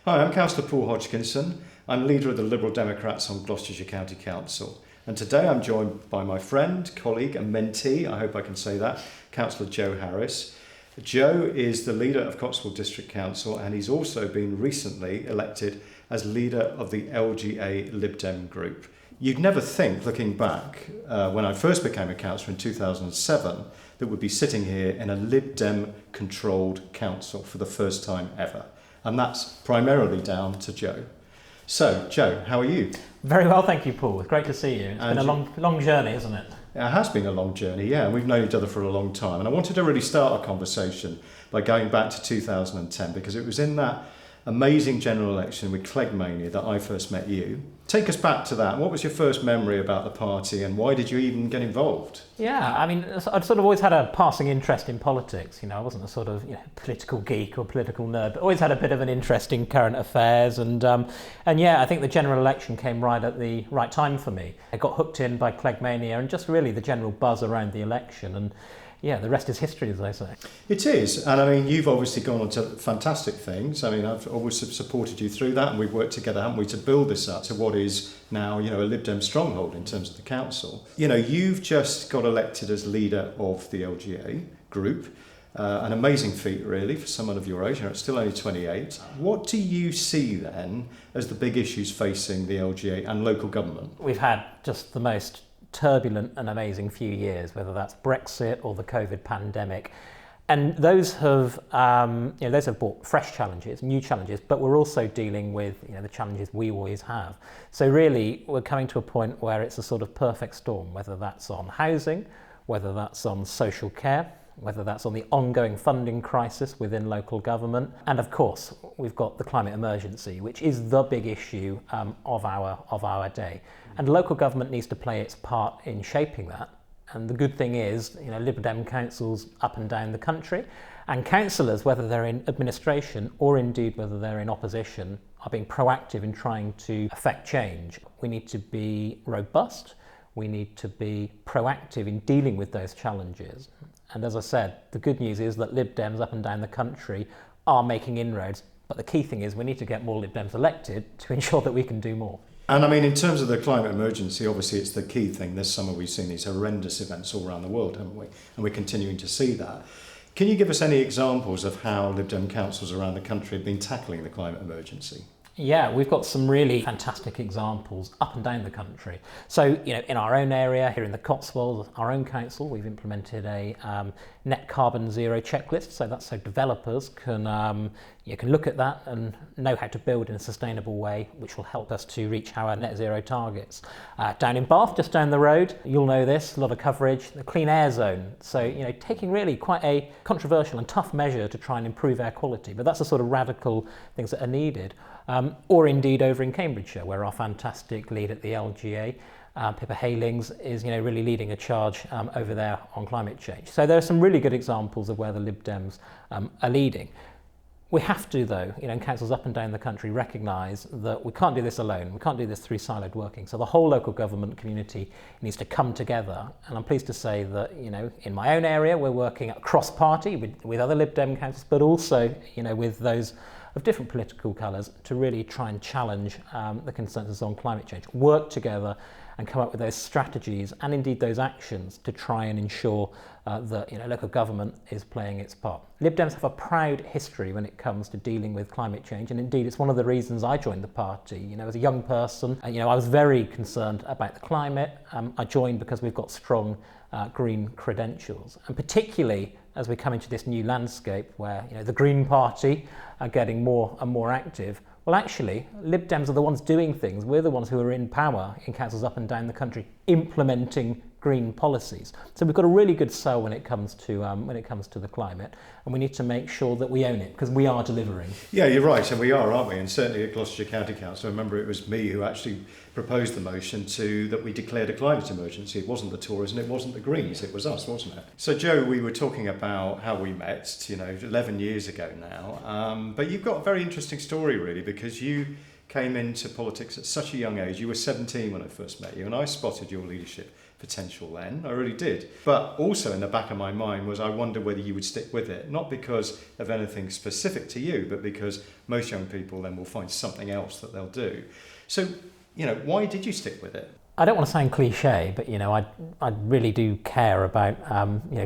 Hi, I'm Councillor Paul Hodgkinson. I'm leader of the Liberal Democrats on Gloucestershire County Council. And today I'm joined by my friend, colleague and mentee, I hope I can say that, Councillor Joe Harris. Joe is the leader of Cotswold District Council and he's also been recently elected as leader of the LGA Lib Dem group. You'd never think, looking back, when I first became a councillor in 2007, that we'd be sitting here in a Lib Dem controlled council for the first time ever. And that's primarily down to Joe. So, Joe, how are you? Very well, thank you, Paul. It's great to see you. It's been a long journey, isn't it? It has been a long journey, yeah, and we've known each other for a long time. And I wanted to really start our conversation by going back to 2010, because it was in that amazing general election with Cllr that I first met you. Take us back to that. What was your first memory about the party and why did you even get involved? Yeah, I mean, I'd sort of always had a passing interest in politics. You know, I wasn't a sort of political geek or political nerd, but always had a bit of an interest in current affairs. And yeah, I think the general election came right at the right time for me. I got hooked in by Cllr and just really the general buzz around the election. And yeah, the rest is history, as they say. It is. And I mean, you've obviously gone on to fantastic things. I mean, I've always supported you through that and we've worked together, haven't we, to build this up to what is now, a Lib Dem stronghold in terms of the council. You've just got elected as leader of the LGA group. An amazing feat, really, for someone of your age. It's still only 28. What do you see then as the big issues facing the LGA and local government? We've had just the most turbulent and amazing few years, whether that's Brexit or the COVID pandemic, and those have brought fresh challenges, new challenges, but we're also dealing with the challenges we always have. So really we're coming to a point where it's a sort of perfect storm, whether that's on housing, whether that's on social care, whether that's on the ongoing funding crisis within local government, and of course we've got the climate emergency, which is the big issue of our day. And local government needs to play its part in shaping that. And the good thing is, Lib Dem councils up and down the country, and councillors, whether they're in administration or indeed whether they're in opposition, are being proactive in trying to affect change. We need to be robust. We need to be proactive in dealing with those challenges. And as I said, the good news is that Lib Dems up and down the country are making inroads. But the key thing is we need to get more Lib Dems elected to ensure that we can do more. And I mean, in terms of the climate emergency, obviously it's the key thing. This summer we've seen these horrendous events all around the world, haven't we? And we're continuing to see that. Can you give us any examples of how Lib Dem councils around the country have been tackling the climate emergency? Yeah, we've got some really fantastic examples up and down the country. So, in our own area, here in the Cotswolds, our own council, we've implemented a net carbon zero checklist. So that's so developers can look at that and know how to build in a sustainable way, which will help us to reach our net zero targets. Down in Bath, just down the road, you'll know this, a lot of coverage, the clean air zone. So, taking really quite a controversial and tough measure to try and improve air quality, but that's the sort of radical things that are needed. Or indeed over in Cambridgeshire, where our fantastic lead at the LGA, Pippa Halings, is really leading a charge over there on climate change. So there are some really good examples of where the Lib Dems are leading. We have to, though, councils up and down the country recognise that we can't do this alone. We can't do this through siloed working. So the whole local government community needs to come together. And I'm pleased to say that, in my own area, we're working cross-party with other Lib Dem councils, but also, with those of different political colours to really try and challenge the consensus on climate change, work together and come up with those strategies and indeed those actions to try and ensure that local government is playing its part. Lib Dems have a proud history when it comes to dealing with climate change, and indeed it's one of the reasons I joined the party. As a young person, I was very concerned about the climate. I joined because we've got strong green credentials, and particularly as we come into this new landscape where the Green Party are getting more and more active. Well, actually, Lib Dems are the ones doing things. We're the ones who are in power in councils up and down the country implementing green policies. So we've got a really good sell when it comes to the climate, and we need to make sure that we own it because we are delivering. Yeah, you're right, and we are, aren't we? And certainly at Gloucestershire County Council, I remember it was me who actually proposed the motion that we declared a climate emergency. It wasn't the Tories and it wasn't the Greens, it was us, wasn't it? So Joe, we were talking about how we met, 11 years ago now, but you've got a very interesting story really, because you came into politics at such a young age. You were 17 when I first met you, and I spotted your leadership potential then. I really did. But also in the back of my mind was I wondered whether you would stick with it, not because of anything specific to you, but because most young people then will find something else that they'll do. So, why did you stick with it? I don't want to sound cliche, but I really do care about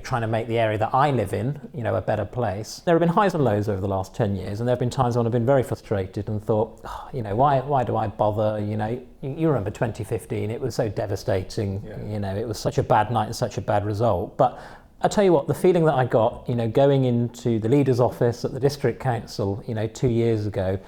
trying to make the area that I live in a better place. There have been highs and lows over the last 10 years, and there have been times when I've been very frustrated and thought, why do I bother? You remember 2015? It was so devastating. Yeah. It was such a bad night and such a bad result. But I tell you what, the feeling that I got, going into the leader's office at the district council, 2 years ago,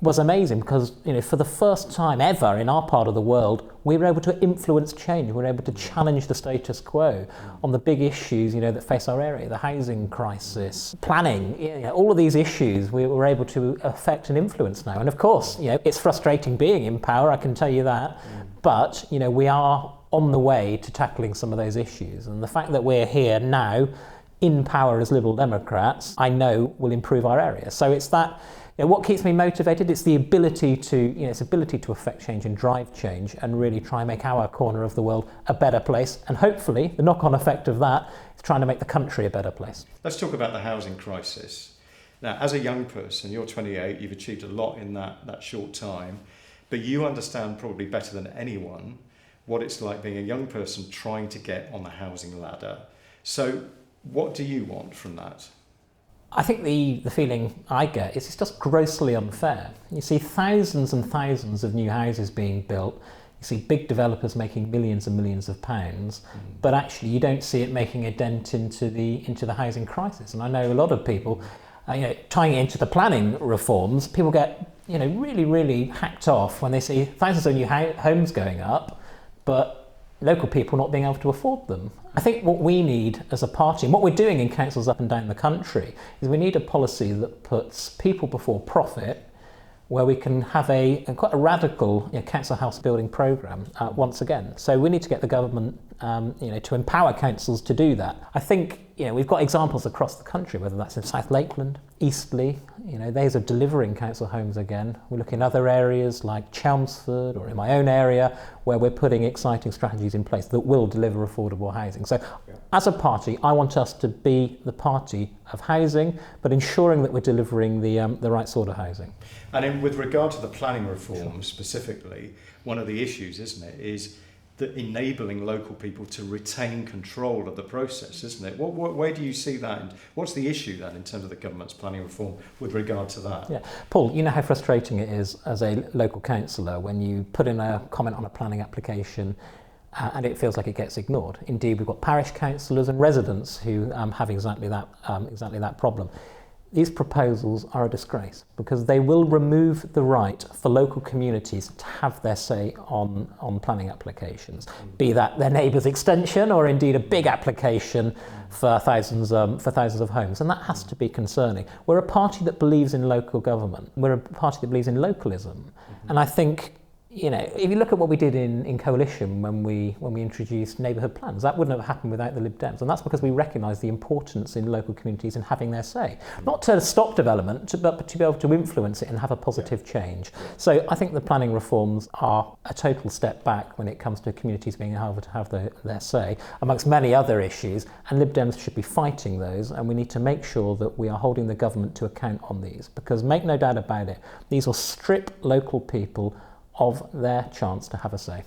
was amazing because, for the first time ever in our part of the world, we were able to influence change. We were able to challenge the status quo on the big issues, that face our area, the housing crisis, planning, all of these issues we were able to affect and influence now. And of course, it's frustrating being in power, I can tell you that, but, we are on the way to tackling some of those issues. And the fact that we're here now in power as Liberal Democrats, I know will improve our area. So it's that. What keeps me motivated? It's the ability to affect change and drive change and really try and make our corner of the world a better place. And hopefully, the knock-on effect of that is trying to make the country a better place. Let's talk about the housing crisis. Now, as a young person, you're 28, you've achieved a lot in that short time, but you understand probably better than anyone what it's like being a young person trying to get on the housing ladder. So what do you want from that? I think the feeling I get is it's just grossly unfair. You see thousands and thousands of new houses being built. You see big developers making millions and millions of pounds, but actually you don't see it making a dent into the housing crisis. And I know a lot of people, tying it into the planning reforms, people get really, really hacked off when they see thousands of new homes going up, but local people not being able to afford them. I think what we need as a party, and what we're doing in councils up and down the country, is we need a policy that puts people before profit, where we can have quite a radical council house building programme once again. So we need to get the government to empower councils to do that. I think we've got examples across the country, whether that's in South Lakeland, Eastleigh, those are delivering council homes again. We look in other areas like Chelmsford or in my own area where we're putting exciting strategies in place that will deliver affordable housing. So as a party, I want us to be the party of housing, but ensuring that we're delivering the right sort of housing. And with regard to the planning reform specifically, one of the issues, isn't it, is that enabling local people to retain control of the process, isn't it? Where do you see that? And what's the issue then in terms of the government's planning reform with regard to that? Yeah, Paul, you know how frustrating it is as a local councillor when you put in a comment on a planning application and it feels like it gets ignored. Indeed, we've got parish councillors and residents who have exactly that problem. These proposals are a disgrace because they will remove the right for local communities to have their say on planning applications, be that their neighbour's extension or indeed a big application for thousands of homes, and that has to be concerning. We're a party that believes in local government. We're a party that believes in localism, and I think if you look at what we did in coalition when we introduced neighbourhood plans, that wouldn't have happened without the Lib Dems, and that's because we recognise the importance in local communities in having their say, not to stop development, but to be able to influence it and have a positive change. So I think the planning reforms are a total step back when it comes to communities being able to have their say, amongst many other issues, and Lib Dems should be fighting those, and we need to make sure that we are holding the government to account on these, because make no doubt about it, these will strip local people of their chance to have a say.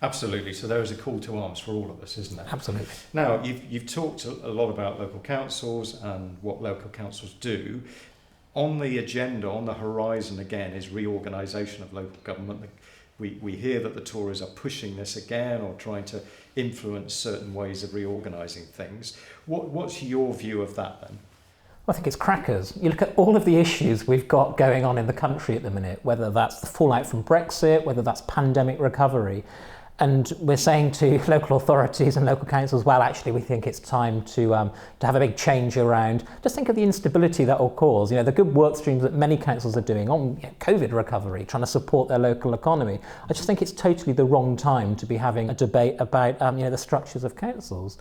Absolutely. So there is a call to arms for all of us, isn't there? Absolutely. Now, you've talked a lot about local councils and what local councils do. On the agenda, on the horizon again, is reorganisation of local government. We hear that the Tories are pushing this again or trying to influence certain ways of reorganising things. What's your view of that then? I think it's crackers. You look at all of the issues we've got going on in the country at the minute, whether that's the fallout from Brexit, whether that's pandemic recovery, and we're saying to local authorities and local councils, well, actually, we think it's time to have a big change around. Just think of the instability that will cause. The good work streams that many councils are doing on COVID recovery, trying to support their local economy. I just think it's totally the wrong time to be having a debate about the structures of councils.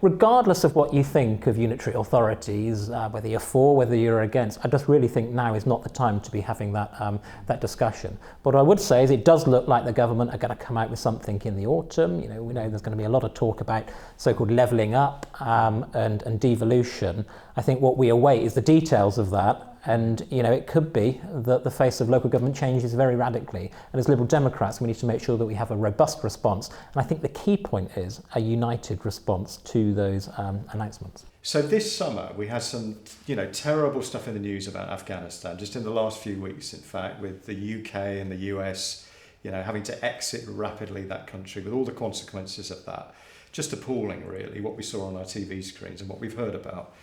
Regardless of what you think of unitary authorities, whether you're for, whether you're against, I just really think now is not the time to be having that discussion. But what I would say is it does look like the government are going to come out with something think, in the autumn. We know there's going to be a lot of talk about so-called levelling up and devolution. I think what we await is the details of that. And, it could be that the face of local government changes very radically. And as Liberal Democrats, we need to make sure that we have a robust response. And I think the key point is a united response to those announcements. So this summer, we had some, terrible stuff in the news about Afghanistan, just in the last few weeks, in fact, with the UK and the US, having to exit rapidly that country with all the consequences of that. Just appalling, really, what we saw on our TV screens and what we've heard about.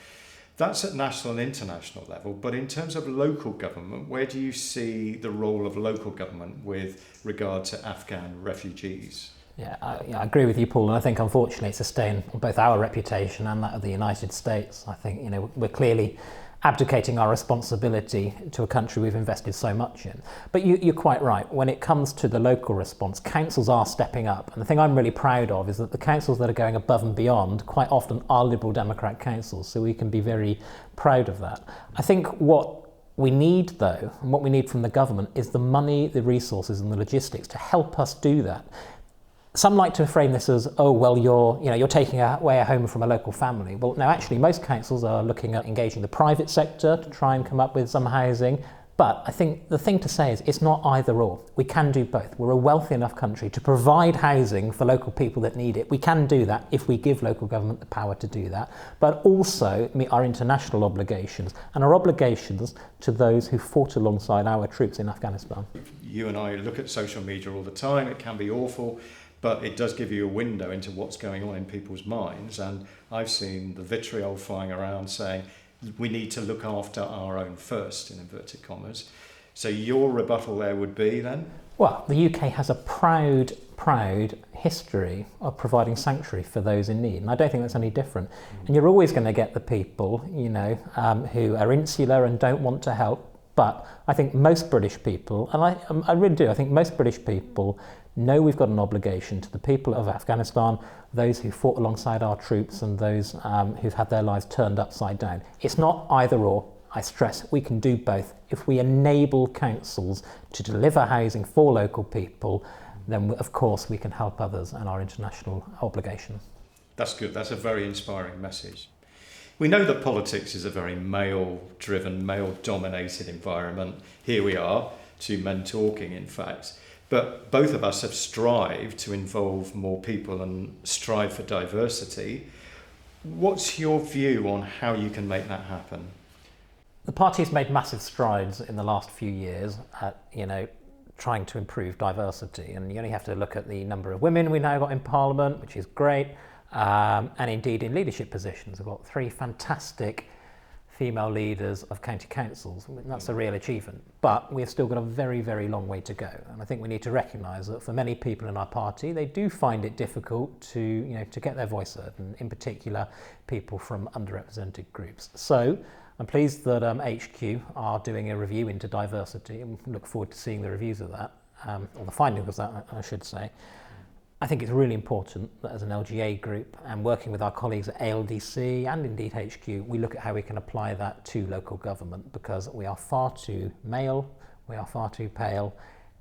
That's at national and international level, but in terms of local government, where do you see the role of local government with regard to Afghan refugees? Yeah, I agree with you, Paul, and I think unfortunately it's a stain on both our reputation and that of the United States. I think we're clearly abdicating our responsibility to a country we've invested so much in. But you're quite right. When it comes to the local response, councils are stepping up. And the thing I'm really proud of is that the councils that are going above and beyond quite often are Liberal Democrat councils. So we can be very proud of that. I think what we need, though, and what we need from the government is the money, the resources and the logistics to help us do that. Some like to frame this as, you're taking away a home from a local family. Well, no, actually, most councils are looking at engaging the private sector to try and come up with some housing. But I think the thing to say is it's not either or. We can do both. We're a wealthy enough country to provide housing for local people that need it. We can do that if we give local government the power to do that, but also meet our international obligations and our obligations to those who fought alongside our troops in Afghanistan. You and I look at social media all the time. It can be awful, but it does give you a window into what's going on in people's minds. And I've seen the vitriol flying around saying we need to look after our own first, in inverted commas. So your rebuttal there would be then? Well, the UK has a proud history of providing sanctuary for those in need. And I don't think that's any different. And you're always going to get the people, who are insular and don't want to help. But I think most British people, and I really do, I think most British people know we've got an obligation to the people of Afghanistan, those who fought alongside our troops and those who've had their lives turned upside down. It's not either or. I stress we can do both. If we enable councils to deliver housing for local people, then of course we can help others and our international obligations. That's good. That's a very inspiring message. We know that politics is a very male-driven, male-dominated environment. Here we are, two men talking, in fact. But both of us have strived to involve more people and strive for diversity. What's your view on how you can make that happen? The party has made massive strides in the last few years at, trying to improve diversity. And you only have to look at the number of women we now got in Parliament, which is great. And indeed in leadership positions. We've got 3 fantastic female leaders of county councils. That's a real achievement. But we've still got a very, very long way to go. And I think we need to recognise that for many people in our party, they do find it difficult to get their voice heard, and in particular, people from underrepresented groups. So I'm pleased that HQ are doing a review into diversity, and look forward to seeing the reviews of that, or the findings of that, I should say. I think it's really important that as an LGA group and working with our colleagues at ALDC and indeed HQ, we look at how we can apply that to local government, because we are far too male, we are far too pale,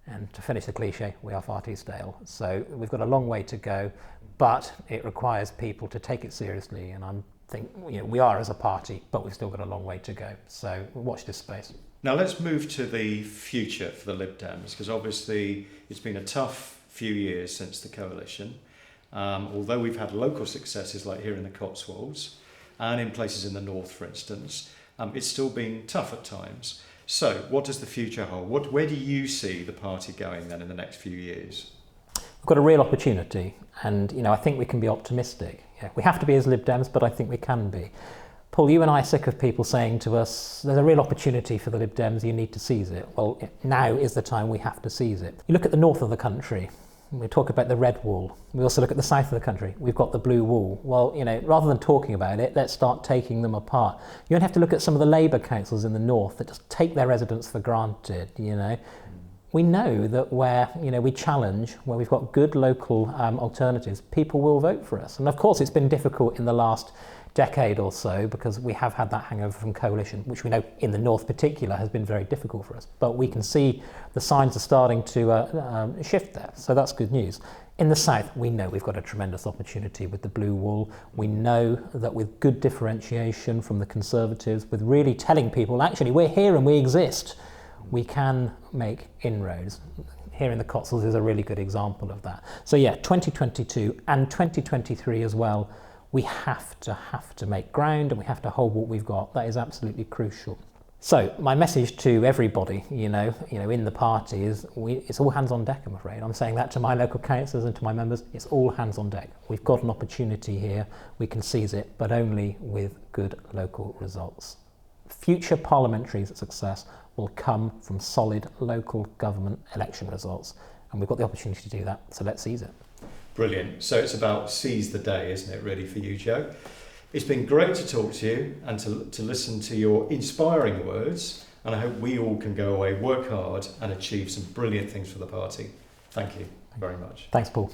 and to finish the cliche, we are far too stale. So we've got a long way to go, but it requires people to take it seriously, and I think we are as a party, but we've still got a long way to go. So watch this space. Now let's move to the future for the Lib Dems, because obviously it's been a tough few years since the coalition. Although we've had local successes like here in the Cotswolds and in places in the north, for instance, it's still been tough at times. So what does the future hold? Where do you see the party going then in the next few years? We've got a real opportunity, and I think we can be optimistic. Yeah, we have to be as Lib Dems, but I think we can be. Paul, you and I are sick of people saying to us, there's a real opportunity for the Lib Dems, you need to seize it. Well, now is the time we have to seize it. You look at the north of the country, we talk about the red wall. We also look at the south of the country, we've got the blue wall. Well, rather than talking about it, let's start taking them apart. You only have to look at some of the Labour councils in the north that just take their residents for granted, We know that where we challenge, where we've got good local alternatives, people will vote for us. And of course it's been difficult in the last decade or so, because we have had that hangover from coalition, which we know in the north particular has been very difficult for us. But we can see the signs are starting to shift there, so that's good news. In the south, we know we've got a tremendous opportunity with the blue wall. We know that with good differentiation from the Conservatives, with really telling people, actually, we're here and we exist, we can make inroads. Here in the Cotswolds is a really good example of that. So yeah, 2022 and 2023 as well, we have to make ground, and we have to hold what we've got. That is absolutely crucial. So my message to everybody, in the party is it's all hands on deck, I'm afraid. I'm saying that to my local councillors and to my members. It's all hands on deck. We've got an opportunity here. We can seize it, but only with good local results. Future parliamentary success will come from solid local government election results, and we've got the opportunity to do that, so let's seize it. Brilliant. So it's about seize the day, isn't it, really, for you, Joe? It's been great to talk to you and to listen to your inspiring words, and I hope we all can go away, work hard and achieve some brilliant things for the party. Thank you very much. Thanks, Paul.